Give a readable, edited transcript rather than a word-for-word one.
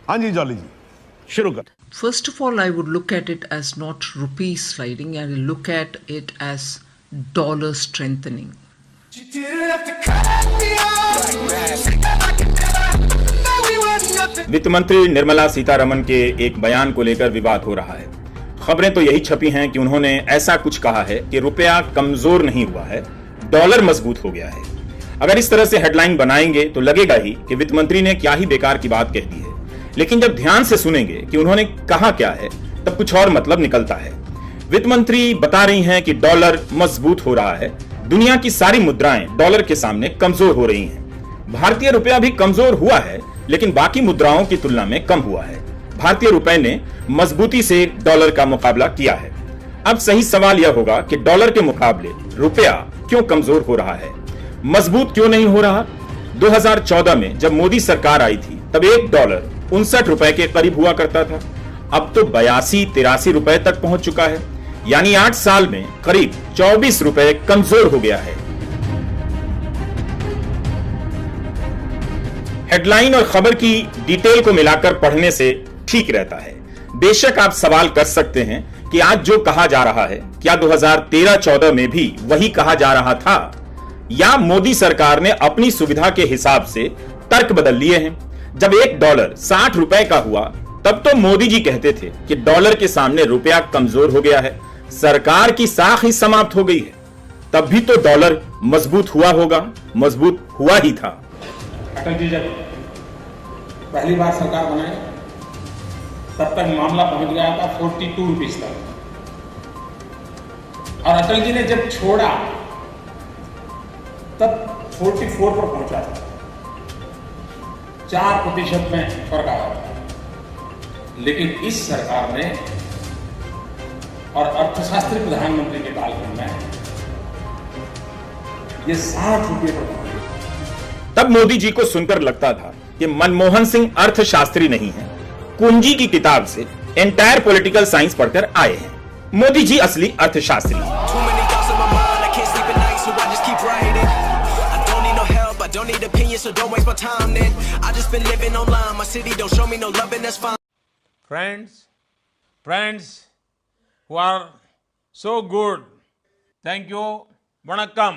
हाँ जी जॉली जी, शुरू कर। First of all, I would look at it as not rupee sliding, I will look at it as dollar strengthening. वित्त मंत्री निर्मला सीतारमण के एक बयान को लेकर विवाद हो रहा है। खबरें तो यही छपी हैं कि उन्होंने ऐसा कुछ कहा है कि रुपया कमजोर नहीं हुआ है, डॉलर मजबूत हो गया है। अगर इस तरह से हेडलाइन बनाएंगे तो लगेगा ही कि वित्त मंत्री ने क्या ही बेकार की बात कह दी है, लेकिन जब ध्यान से सुनेंगे कि उन्होंने कहा क्या है तब कुछ और मतलब निकलता है। वित्त मंत्री बता रही हैं कि डॉलर मजबूत हो रहा है, दुनिया की सारी मुद्राएं डॉलर के सामने कमजोर हो रही हैं। भारतीय रुपया भी कमजोर हुआ है, लेकिन बाकी मुद्राओं की तुलना में कम हुआ है। भारतीय रुपए ने मजबूती से डॉलर का मुकाबला किया है। अब सही सवाल यह होगा कि डॉलर के मुकाबले रुपया क्यों कमजोर हो रहा है, मजबूत क्यों नहीं हो रहा। 2014 में जब मोदी सरकार आई थी तब $1 59 रुपए के करीब हुआ करता था, अब तो 82-83 रुपए तक पहुंच चुका है, यानी 8 साल में करीब 24 रुपए कमजोर हो गया है। हेडलाइन और खबर की डिटेल को मिलाकर पढ़ने से ठीक रहता है। बेशक आप सवाल कर सकते हैं कि आज जो कहा जा रहा है क्या 2013-14 में भी वही कहा जा रहा था, या मोदी सरकार ने अपनी सुविधा के हिसाब से तर्क बदल लिए हैं। जब $1 60 रुपए का हुआ तब तो मोदी जी कहते थे कि डॉलर के सामने रुपया कमजोर हो गया है, सरकार की साख ही समाप्त हो गई है। तब भी तो डॉलर मजबूत हुआ होगा, मजबूत हुआ ही था। अटल जी जब पहली बार सरकार बनाए तब तक मामला पहुंच गया था 42 रुपीज तक, और अटल जी ने जब छोड़ा तब 44 पर पहुंचा था। 4% में फर्क आया था। लेकिन इस सरकार ने और अर्थशास्त्री प्रधानमंत्री के कालखंड में ये 60 रुपये पर पहुंच गया। तब मोदी जी को सुनकर लगता था कि मनमोहन सिंह अर्थशास्त्री नहीं है, कुंजी की किताब से एंटायर पॉलिटिकल साइंस पढ़कर आए हैं। मोदी जी असली अर्थशास्त्री हैं। friends who are so good, thank you, vanakkam.